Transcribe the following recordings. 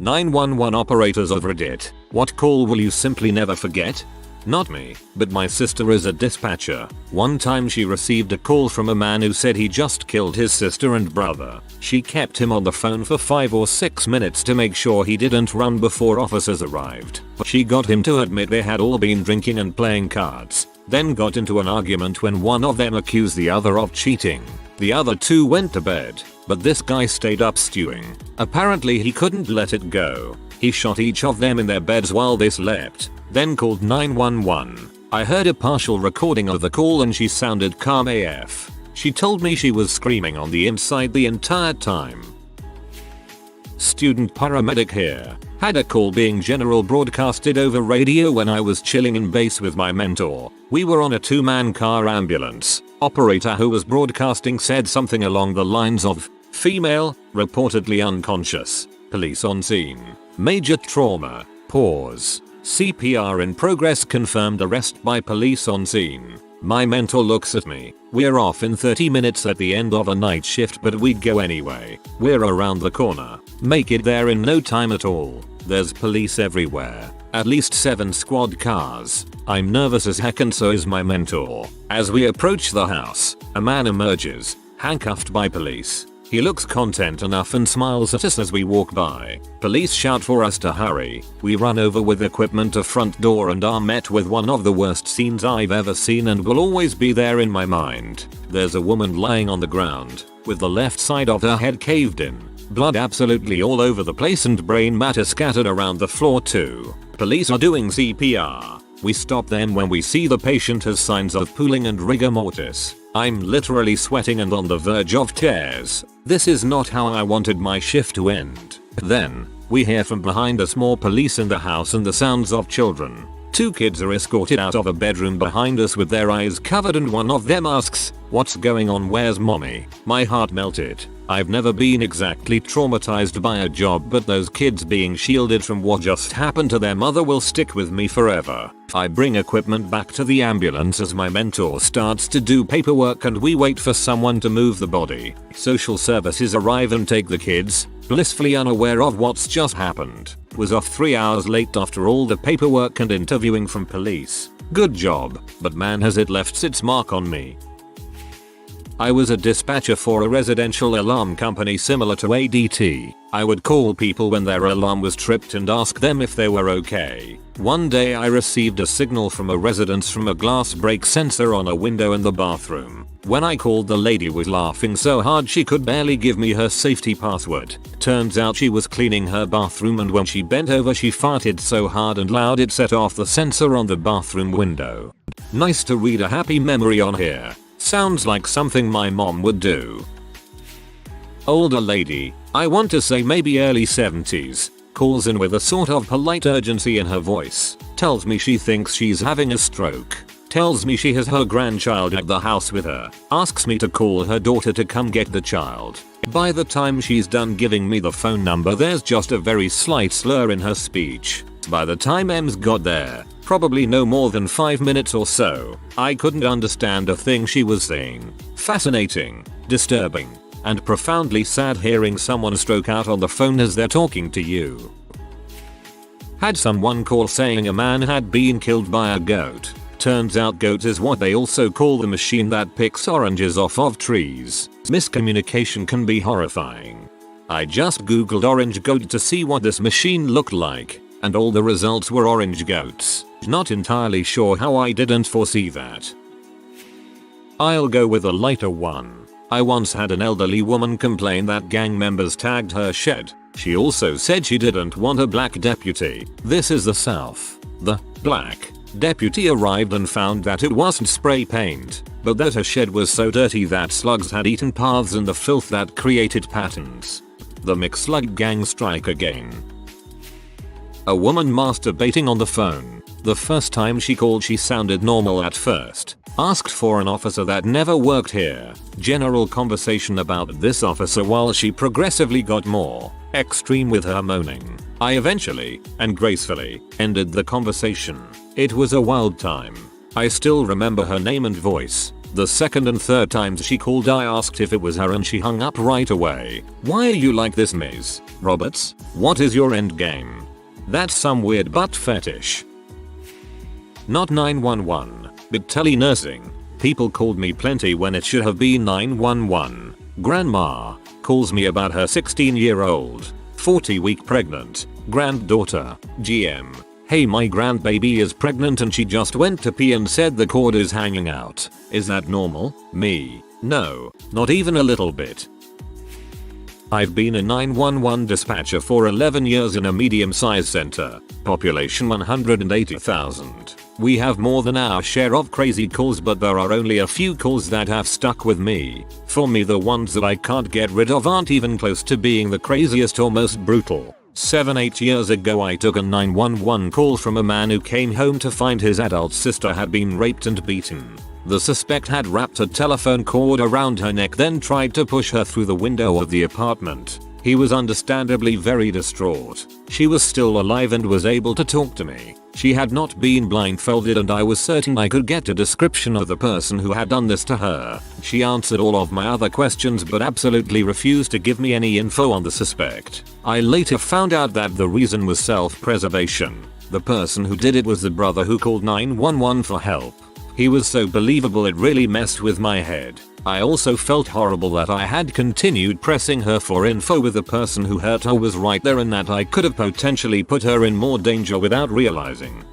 911 operators of Reddit. What call will you simply never forget? Not me, but my sister is a dispatcher. One time she received a call from a man who said he just killed his sister and brother. She kept him on the phone for 5 or 6 minutes to make sure he didn't run before officers arrived. She got him to admit they had all been drinking and playing cards, then got into an argument when one of them accused the other of cheating. The other two went to bed, but this guy stayed up stewing. Apparently he couldn't let it go. He shot each of them in their beds while they slept, then called 911. I heard a partial recording of the call and she sounded calm AF. She told me she was screaming on the inside the entire time. Student paramedic here. Had a call being general broadcasted over radio when I was chilling in base with my mentor. We were on a 2-man car ambulance. Operator who was broadcasting said something along the lines of, "Female, reportedly unconscious. Police on scene. Major trauma. Pause. CPR in progress. Confirmed arrest by police on scene." My mentor looks at me. We're off in 30 minutes at the end of a night shift, but we'd go anyway. We're around the corner. Make it there in no time at all. There's police everywhere. At least 7 squad cars. I'm nervous as heck and so is my mentor. As we approach the house, a man emerges, handcuffed by police. He looks content enough and smiles at us as we walk by. Police shout for us to hurry. We run over with equipment to front door and are met with one of the worst scenes I've ever seen and will always be there in my mind. There's a woman lying on the ground, with the left side of her head caved in. Blood absolutely all over the place and brain matter scattered around the floor too. Police are doing CPR. We stop them when we see the patient has signs of pooling and rigor mortis. I'm literally sweating and on the verge of tears. This is not how I wanted my shift to end. Then, we hear from behind us more police in the house and the sounds of children. 2 kids are escorted out of a bedroom behind us with their eyes covered and one of them asks, "What's going on? Where's mommy?" My heart melted. I've never been exactly traumatized by a job, but those kids being shielded from what just happened to their mother will stick with me forever. I bring equipment back to the ambulance as my mentor starts to do paperwork and we wait for someone to move the body. Social services arrive and take the kids, blissfully unaware of what's just happened. Was off 3 hours late after all the paperwork and interviewing from police. Good job, but man has it left its mark on me. I was a dispatcher for a residential alarm company similar to ADT. I would call people when their alarm was tripped and ask them if they were okay. One day I received a signal from a resident from a glass break sensor on a window in the bathroom. When I called, the lady was laughing so hard she could barely give me her safety password. Turns out she was cleaning her bathroom and when she bent over she farted so hard and loud it set off the sensor on the bathroom window. Nice to read a happy memory on here. Sounds like something my mom would do. Older lady, I want to say maybe early 70s, calls in with a sort of polite urgency in her voice. Tells me she thinks she's having a stroke. Tells me she has her grandchild at the house with her. Asks me to call her daughter to come get the child. By the time she's done giving me the phone number, there's just a very slight slur in her speech. By the time Ems got there, probably no more than 5 minutes or so, I couldn't understand a thing she was saying. Fascinating, disturbing, and profoundly sad hearing someone stroke out on the phone as they're talking to you. Had someone call saying a man had been killed by a goat. Turns out goat is what they also call the machine that picks oranges off of trees. Miscommunication can be horrifying. I just googled orange goat to see what this machine looked like, and all the results were orange goats. Not entirely sure how I didn't foresee that. I'll go with a lighter one. I once had an elderly woman complain that gang members tagged her shed. She also said she didn't want a black deputy. This is the South. The black deputy arrived and found that it wasn't spray paint, but that her shed was so dirty that slugs had eaten paths in the filth that created patterns. The McSlug gang strike again. A woman masturbating on the phone. The first time she called she sounded normal at first. Asked for an officer that never worked here. General conversation about this officer while she progressively got more extreme with her moaning. I eventually, and gracefully, ended the conversation. It was a wild time. I still remember her name and voice. The second and third times she called I asked if it was her and she hung up right away. Why are you like this, Ms. Roberts? What is your end game? That's some weird butt fetish. Not 911, but telenursing. People called me plenty when it should have been 911. Grandma calls me about her 16-year-old, 40-week pregnant granddaughter. GM. Hey, my grandbaby is pregnant and she just went to pee and said the cord is hanging out. Is that normal? Me. No, not even a little bit. I've been a 911 dispatcher for 11 years in a medium-sized center, population 180,000. We have more than our share of crazy calls, but there are only a few calls that have stuck with me. For me, the ones that I can't get rid of aren't even close to being the craziest or most brutal. 7-8 years ago I took a 911 call from a man who came home to find his adult sister had been raped and beaten. The suspect had wrapped a telephone cord around her neck, then tried to push her through the window of the apartment. He was understandably very distraught. She was still alive and was able to talk to me. She had not been blindfolded and I was certain I could get a description of the person who had done this to her. She answered all of my other questions but absolutely refused to give me any info on the suspect. I later found out that the reason was self-preservation. The person who did it was the brother who called 911 for help. He was so believable it really messed with my head. I also felt horrible that I had continued pressing her for info with the person who hurt her was right there and that I could have potentially put her in more danger without realizing.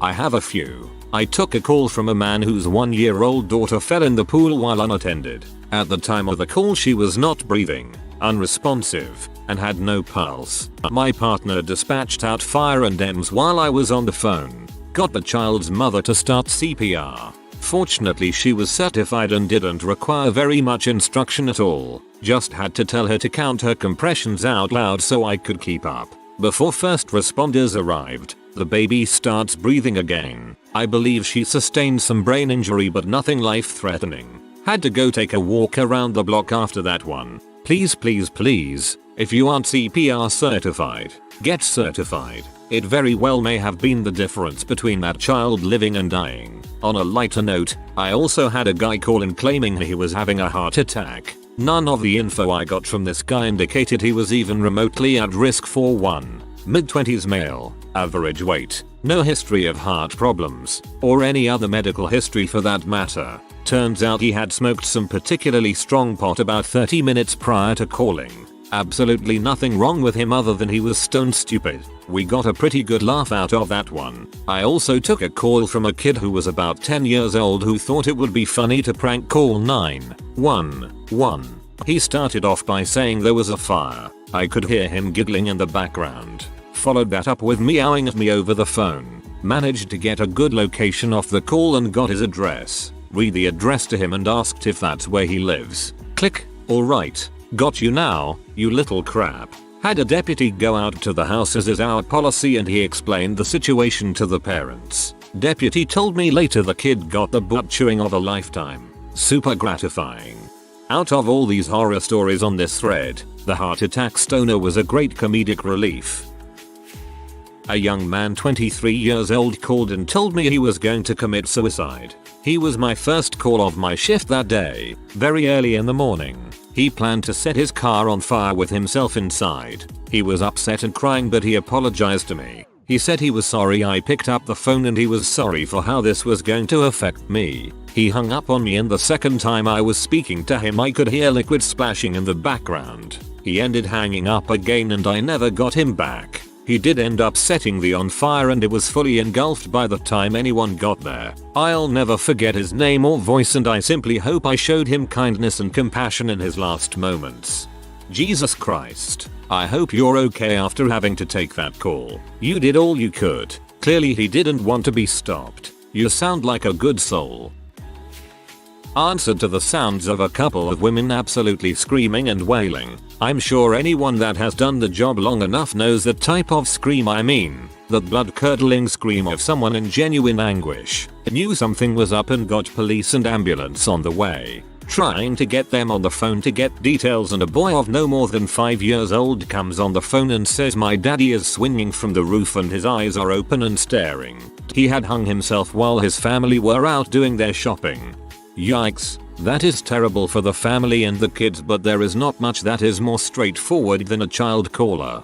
I have a few. I took a call from a man whose 1-year-old daughter fell in the pool while unattended. At the time of the call she was not breathing, unresponsive, and had no pulse. My partner dispatched out fire and EMS while I was on the phone. Got the child's mother to start CPR. Fortunately she was certified and didn't require very much instruction at all. Just had to tell her to count her compressions out loud so I could keep up. Before first responders arrived, the baby starts breathing again. I believe she sustained some brain injury but nothing life-threatening. Had to go take a walk around the block after that one. Please, please, please, if you aren't CPR certified, get certified. It very well may have been the difference between that child living and dying. On a lighter note, I also had a guy call in claiming he was having a heart attack. None of the info I got from this guy indicated he was even remotely at risk for one. Mid-20s male, average weight, no history of heart problems, or any other medical history for that matter. Turns out he had smoked some particularly strong pot about 30 minutes prior to calling. Absolutely nothing wrong with him other than he was stone stupid. We got a pretty good laugh out of that one. I also took a call from a kid who was about 10 years old who thought it would be funny to prank call 911. He started off by saying there was a fire. I could hear him giggling in the background. Followed that up with meowing at me over the phone. Managed to get a good location off the call and got his address. Read the address to him and asked if that's where he lives. Click. Alright. Got you now, you little crap. Had a deputy go out to the house as is our policy and he explained the situation to the parents. Deputy told me later the kid got the butt chewing of a lifetime. Super gratifying. Out of all these horror stories on this thread, the heart attack stoner was a great comedic relief. A young man 23 years old called and told me he was going to commit suicide. He was my first call of my shift that day, very early in the morning. He planned to set his car on fire with himself inside. He was upset and crying but he apologized to me. He said he was sorry I picked up the phone and he was sorry for how this was going to affect me. He hung up on me and the second time I was speaking to him I could hear liquid splashing in the background. He ended hanging up again and I never got him back. He did end up setting the on fire and it was fully engulfed by the time anyone got there. I'll never forget his name or voice and I simply hope I showed him kindness and compassion in his last moments. Jesus Christ. I hope you're okay after having to take that call. You did all you could. Clearly he didn't want to be stopped. You sound like a good soul. Answered to the sounds of a couple of women absolutely screaming and wailing. I'm sure anyone that has done the job long enough knows the type of scream I mean. That blood-curdling scream of someone in genuine anguish. Knew something was up and got police and ambulance on the way. trying to get them on the phone to get details, and a boy of no more than 5 years old comes on the phone and says my daddy is swinging from the roof and his eyes are open and staring. He had hung himself while his family were out doing their shopping. Yikes. That is terrible for the family and the kids, but there is not much that is more straightforward than a child caller.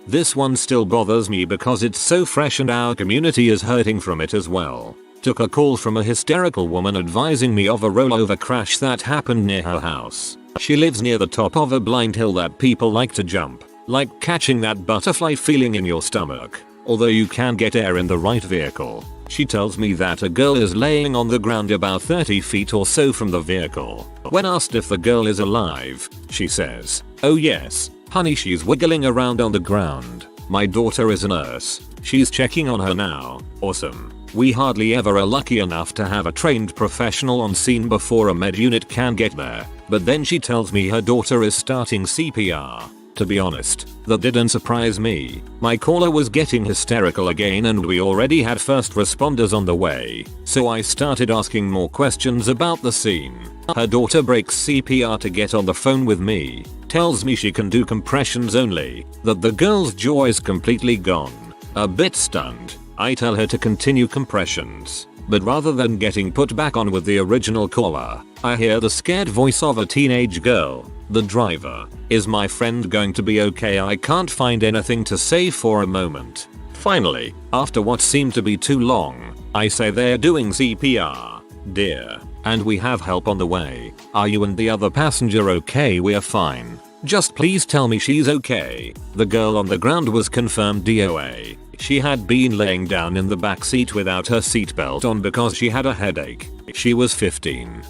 This one still bothers me because it's so fresh and our community is hurting from it as well. Took a call from a hysterical woman advising me of a rollover crash that happened near her house. She lives near the top of a blind hill that people like to jump, like catching that butterfly feeling in your stomach, although you can get air in the right vehicle. She tells me that a girl is laying on the ground about 30 feet or so from the vehicle. When asked if the girl is alive, she says, "Oh yes, honey, she's wiggling around on the ground. My daughter is a nurse. She's checking on her now." Awesome. We hardly ever are lucky enough to have a trained professional on scene before a med unit can get there. But then she tells me her daughter is starting CPR. To be honest, that didn't surprise me. My caller was getting hysterical again and we already had first responders on the way, so I started asking more questions about the scene. Her daughter breaks CPR to get on the phone with me, tells me she can do compressions only, that the girl's jaw is completely gone. A bit stunned, I tell her to continue compressions. But rather than getting put back on with the original caller, I hear the scared voice of a teenage girl, the driver. Is my friend going to be okay? I can't find anything to say for a moment. Finally, after what seemed to be too long, I say they're doing CPR, dear, and we have help on the way. Are you and the other passenger okay? We're fine. Just please tell me she's okay. The girl on the ground was confirmed DOA. She had been laying down in the back seat without her seatbelt on because she had a headache. She was 15.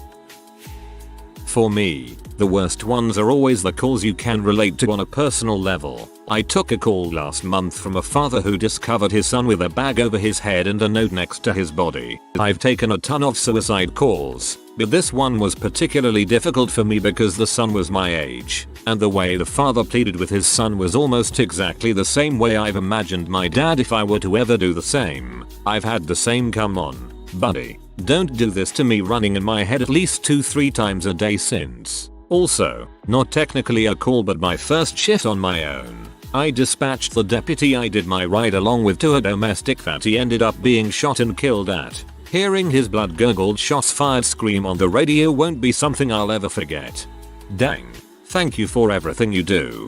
For me, the worst ones are always the calls you can relate to on a personal level. I took a call last month from a father who discovered his son with a bag over his head and a note next to his body. I've taken a ton of suicide calls, but this one was particularly difficult for me because the son was my age, and the way the father pleaded with his son was almost exactly the same way I've imagined my dad if I were to ever do the same. I've had the same "come on, buddy, don't do this to me" running in my head at least 2-3 times a day since. Also, not technically a call but my first shift on my own. I dispatched the deputy I did my ride along with to a domestic that he ended up being shot and killed at. Hearing his blood gurgled shots fired scream on the radio won't be something I'll ever forget. Dang. Thank you for everything you do.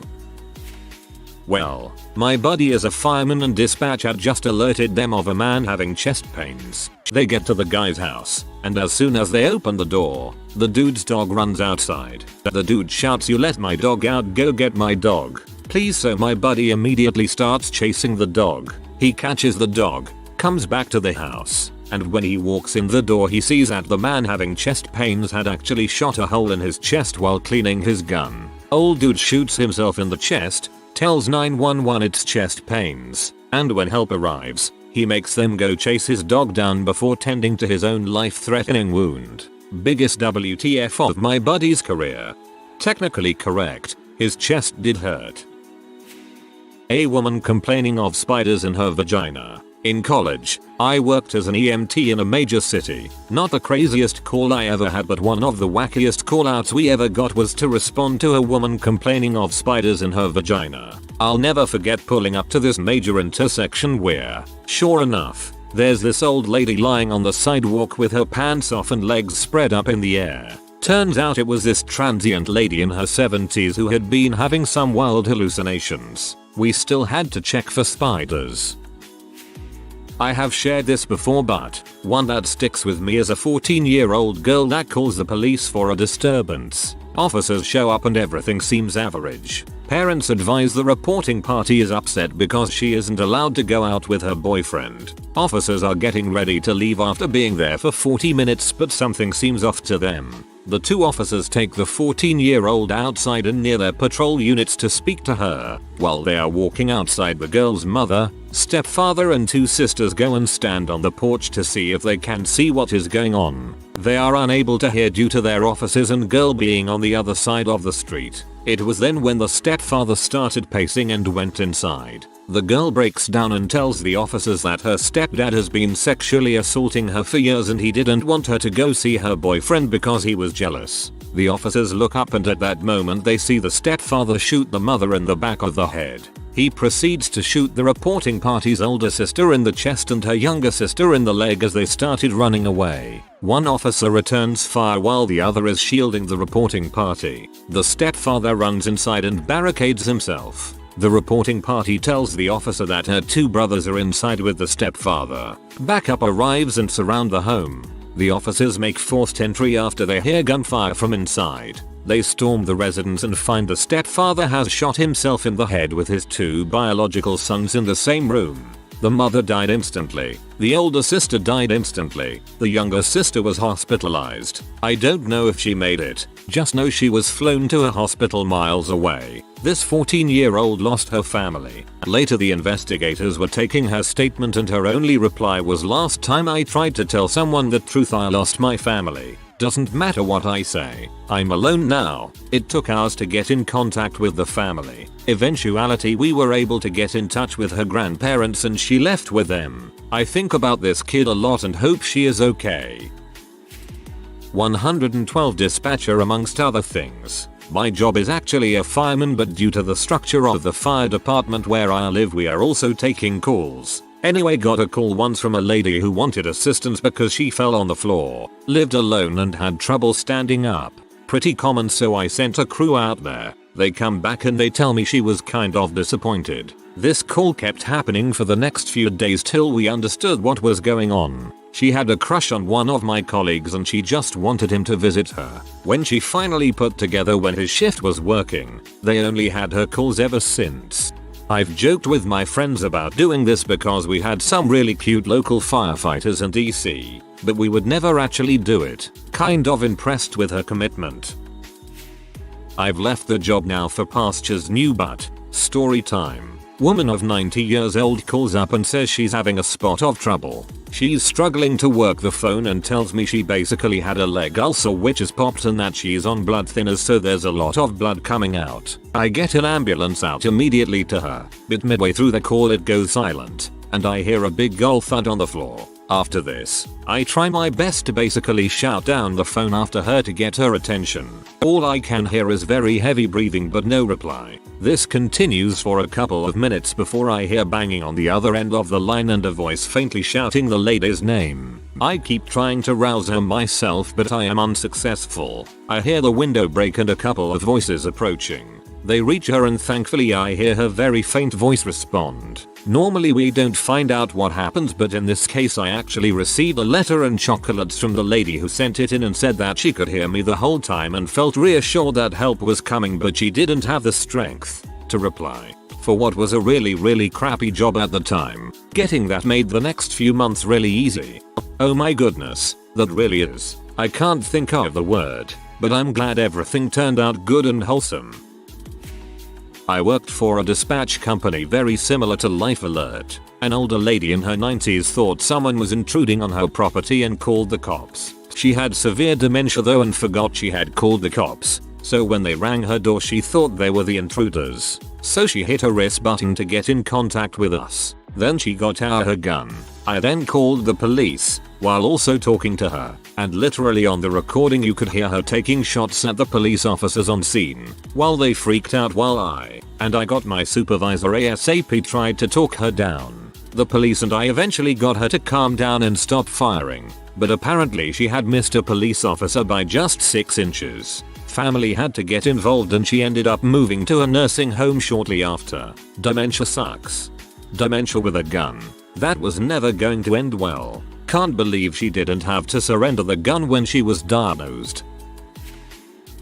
Well, my buddy is a fireman and dispatch had just alerted them of a man having chest pains. They get to the guy's house, and as soon as they open the door, the dude's dog runs outside. The dude shouts, "You let my dog out, go get my dog, please." So my buddy immediately starts chasing the dog. He catches the dog, comes back to the house, and when he walks in the door he sees that the man having chest pains had actually shot a hole in his chest while cleaning his gun. Old dude shoots himself in the chest, tells 911 it's chest pains, and when help arrives, he makes them go chase his dog down before tending to his own life-threatening wound. Biggest WTF of my buddy's career. Technically correct, his chest did hurt. A woman complaining of spiders in her vagina. In college, I worked as an EMT in a major city. Not the craziest call I ever had, but one of the wackiest callouts we ever got was to respond to a woman complaining of spiders in her vagina. I'll never forget pulling up to this major intersection where, sure enough, there's this old lady lying on the sidewalk with her pants off and legs spread up in the air. Turns out it was this transient lady in her 70s who had been having some wild hallucinations. We still had to check for spiders. I have shared this before, but one that sticks with me is a 14-year-old girl that calls the police for a disturbance. Officers show up and everything seems average. Parents advise the reporting party is upset because she isn't allowed to go out with her boyfriend. Officers are getting ready to leave after being there for 40 minutes, but something seems off to them. The two officers take the 14-year-old outside and near their patrol units to speak to her. While they are walking outside, the girl's mother, stepfather and two sisters go and stand on the porch to see if they can see what is going on. They are unable to hear due to their officers and girl being on the other side of the street. It was then when the stepfather started pacing and went inside. The girl breaks down and tells the officers that her stepdad has been sexually assaulting her for years and he didn't want her to go see her boyfriend because he was jealous. The officers look up and at that moment they see the stepfather shoot the mother in the back of the head. He proceeds to shoot the reporting party's older sister in the chest and her younger sister in the leg as they started running away. One officer returns fire while the other is shielding the reporting party. The stepfather runs inside and barricades himself. The reporting party tells the officer that her two brothers are inside with the stepfather. Backup arrives and surround the home. The officers make forced entry after they hear gunfire from inside. They storm the residence and find the stepfather has shot himself in the head with his two biological sons in the same room. The mother died instantly. The older sister died instantly. The younger sister was hospitalized. I don't know if she made it. Just know she was flown to a hospital miles away. This 14-year-old lost her family. Later the investigators were taking her statement and her only reply was, "Last time I tried to tell someone the truth I lost my family. Doesn't matter what I say. I'm alone now." It took hours to get in contact with the family. Eventuality we were able to get in touch with her grandparents and she left with them. I think about this kid a lot and hope she is okay. 112 dispatcher amongst other things. My job is actually a fireman, but due to the structure of the fire department where I live we are also taking calls. Anyway, got a call once from a lady who wanted assistance because she fell on the floor, lived alone and had trouble standing up. Pretty common, so I sent a crew out there. They come back and they tell me she was kind of disappointed. This call kept happening for the next few days till we understood what was going on. She had a crush on one of my colleagues and she just wanted him to visit her. When she finally put together when his shift was working, they only had her calls ever since. I've joked with my friends about doing this because we had some really cute local firefighters in DC, but we would never actually do it. Kind of impressed with her commitment. I've left the job now for pastures new, but story time. Woman of 90 years old calls up and says she's having a spot of trouble. She's struggling to work the phone and tells me she basically had a leg ulcer which has popped and that she's on blood thinners, so there's a lot of blood coming out. I get an ambulance out immediately to her, but midway through the call it goes silent, and I hear a big gulp thud on the floor. After this, I try my best to basically shout down the phone after her to get her attention. All I can hear is very heavy breathing but no reply. This continues for a couple of minutes before I hear banging on the other end of the line and a voice faintly shouting the lady's name. I keep trying to rouse her myself but I am unsuccessful. I hear the window break and a couple of voices approaching. They reach her and thankfully I hear her very faint voice respond. Normally we don't find out what happens, but in this case I actually received a letter and chocolates from the lady who sent it in and said that she could hear me the whole time and felt reassured that help was coming, but she didn't have the strength to reply. For what was a really crappy job at the time, getting that made the next few months really easy. Oh my goodness, that really is. I can't think of the word, but I'm glad everything turned out good and wholesome. I worked for a dispatch company very similar to Life Alert. An older lady in her 90s thought someone was intruding on her property and called the cops. She had severe dementia though and forgot she had called the cops, so when they rang her door she thought they were the intruders. So she hit her wrist button to get in contact with us. Then she got out her gun. I then called the police, while also talking to her, and literally on the recording you could hear her taking shots at the police officers on scene, while they freaked out while I got my supervisor ASAP tried to talk her down. The police and I eventually got her to calm down and stop firing, but apparently she had missed a police officer by just 6 inches. Family had to get involved and she ended up moving to a nursing home shortly after. Dementia sucks. Dementia with a gun. That was never going to end well. Can't believe she didn't have to surrender the gun when she was diagnosed.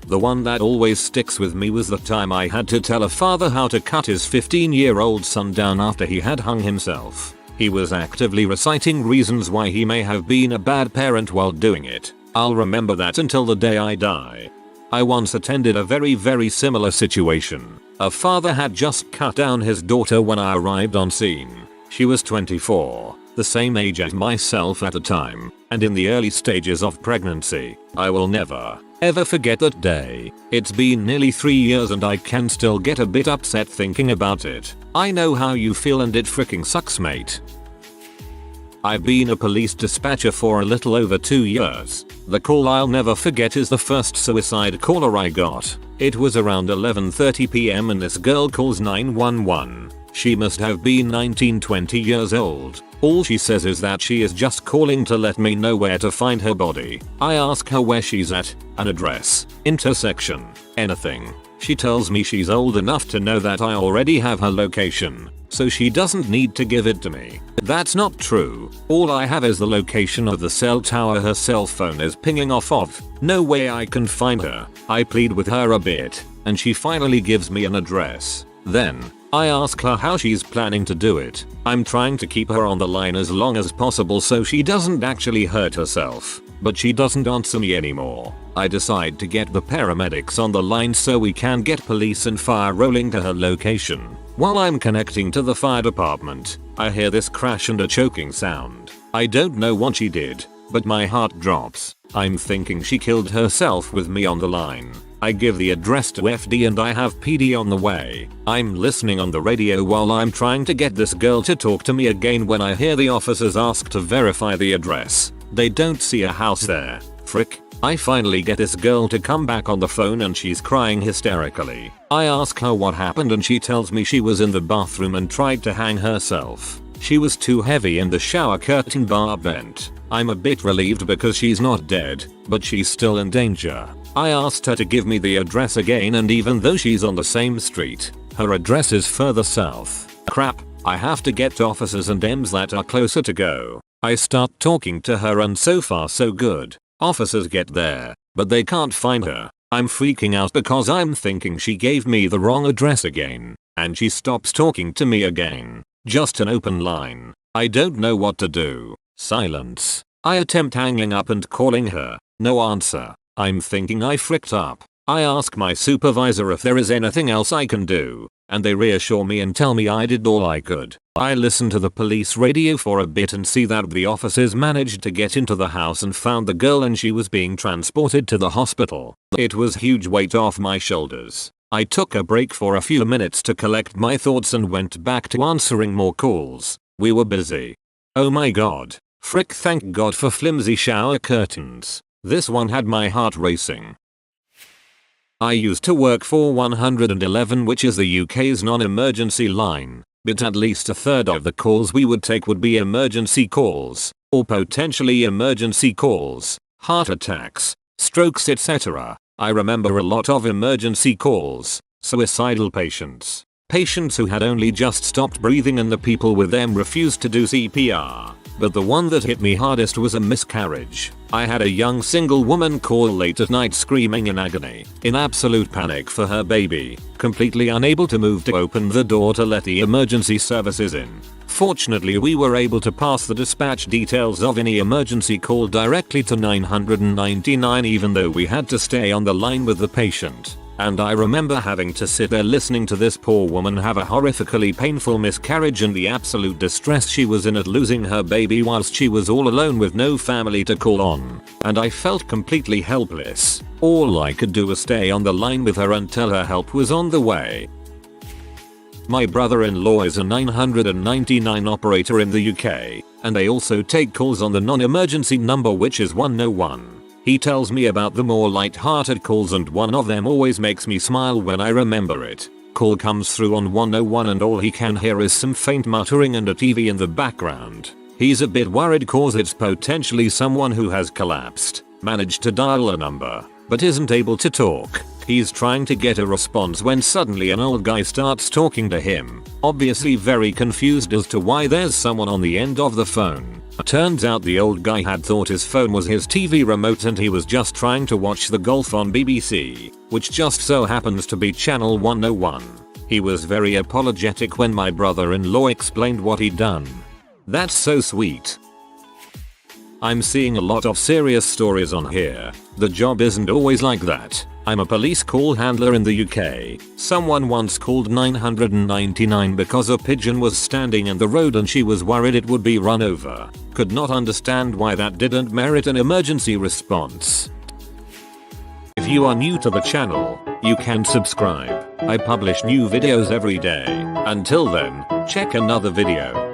The one that always sticks with me was the time I had to tell a father how to cut his 15-year-old son down after he had hung himself. He was actively reciting reasons why he may have been a bad parent while doing it. I'll remember that until the day I die. I once attended a very similar situation. A father had just cut down his daughter when I arrived on scene. She was 24, the same age as myself at the time, and in the early stages of pregnancy. I will never ever forget that day. It's been nearly 3 years and I can still get a bit upset thinking about it. I know how you feel and it freaking sucks, mate. I've been a police dispatcher for a little over 2 years. The call I'll never forget is the first suicide caller I got. It was around 11:30 PM and this girl calls 911. She must have been 19-20 years old. All she says is that she is just calling to let me know where to find her body. I ask her where she's at, an address, intersection, anything. She tells me she's old enough to know that I already have her location, so she doesn't need to give it to me. That's not true. All I have is the location of the cell tower her cell phone is pinging off of. No way I can find her. I plead with her a bit, and she finally gives me an address. Then, I ask her how she's planning to do it. I'm trying to keep her on the line as long as possible so she doesn't actually hurt herself, but she doesn't answer me anymore. I decide to get the paramedics on the line so we can get police and fire rolling to her location. While I'm connecting to the fire department, I hear this crash and a choking sound. I don't know what she did, but my heart drops. I'm thinking she killed herself with me on the line. I give the address to FD and I have PD on the way. I'm listening on the radio while I'm trying to get this girl to talk to me again when I hear the officers ask to verify the address. They don't see a house there. Frick. I finally get this girl to come back on the phone and she's crying hysterically. I ask her what happened and she tells me she was in the bathroom and tried to hang herself. She was too heavy and the shower curtain bar bent. I'm a bit relieved because she's not dead, but she's still in danger. I asked her to give me the address again and even though she's on the same street, her address is further south. Crap, I have to get to officers and M's that are closer to go. I start talking to her and so far so good. Officers get there, but they can't find her. I'm freaking out because I'm thinking she gave me the wrong address again, and she stops talking to me again. Just an open line. I don't know what to do. Silence. I attempt hanging up and calling her. No answer. I'm thinking I fricked up. I ask my supervisor if there is anything else I can do, and they reassure me and tell me I did all I could. I listen to the police radio for a bit and see that the officers managed to get into the house and found the girl and she was being transported to the hospital. It was a huge weight off my shoulders. I took a break for a few minutes to collect my thoughts and went back to answering more calls. We were busy. Oh my god. Frick, thank god for flimsy shower curtains. This one had my heart racing. I used to work for 111, which is the UK's non-emergency line, but at least a third of the calls we would take would be emergency calls, or potentially emergency calls, heart attacks, strokes, etc. I remember a lot of emergency calls, suicidal patients, patients who had only just stopped breathing and the people with them refused to do CPR. But the one that hit me hardest was a miscarriage. I had a young single woman call late at night screaming in agony, in absolute panic for her baby, completely unable to move to open the door to let the emergency services in. Fortunately, we were able to pass the dispatch details of any emergency call directly to 999 even though we had to stay on the line with the patient. And I remember having to sit there listening to this poor woman have a horrifically painful miscarriage and the absolute distress she was in at losing her baby whilst she was all alone with no family to call on. And I felt completely helpless. All I could do was stay on the line with her until her help was on the way. My brother-in-law is a 999 operator in the UK, and they also take calls on the non-emergency number, which is 101. He tells me about the more light-hearted calls and one of them always makes me smile when I remember it. Call comes through on 101 and all he can hear is some faint muttering and a TV in the background. He's a bit worried cause it's potentially someone who has collapsed, managed to dial a number, but isn't able to talk. He's trying to get a response when suddenly an old guy starts talking to him, obviously very confused as to why there's someone on the end of the phone. Turns out the old guy had thought his phone was his TV remote and he was just trying to watch the golf on BBC, which just so happens to be channel 101. He was very apologetic when my brother-in-law explained what he'd done. That's so sweet. I'm seeing a lot of serious stories on here. The job isn't always like that. I'm a police call handler in the UK. Someone once called 999 because a pigeon was standing in the road and she was worried it would be run over. Could not understand why that didn't merit an emergency response. If you are new to the channel, you can subscribe. I publish new videos every day. Until then, check another video.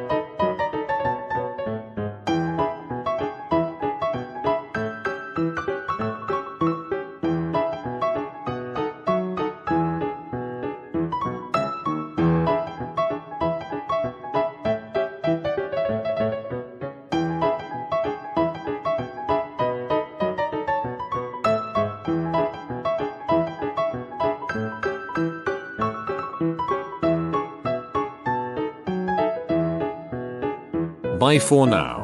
Bye for now.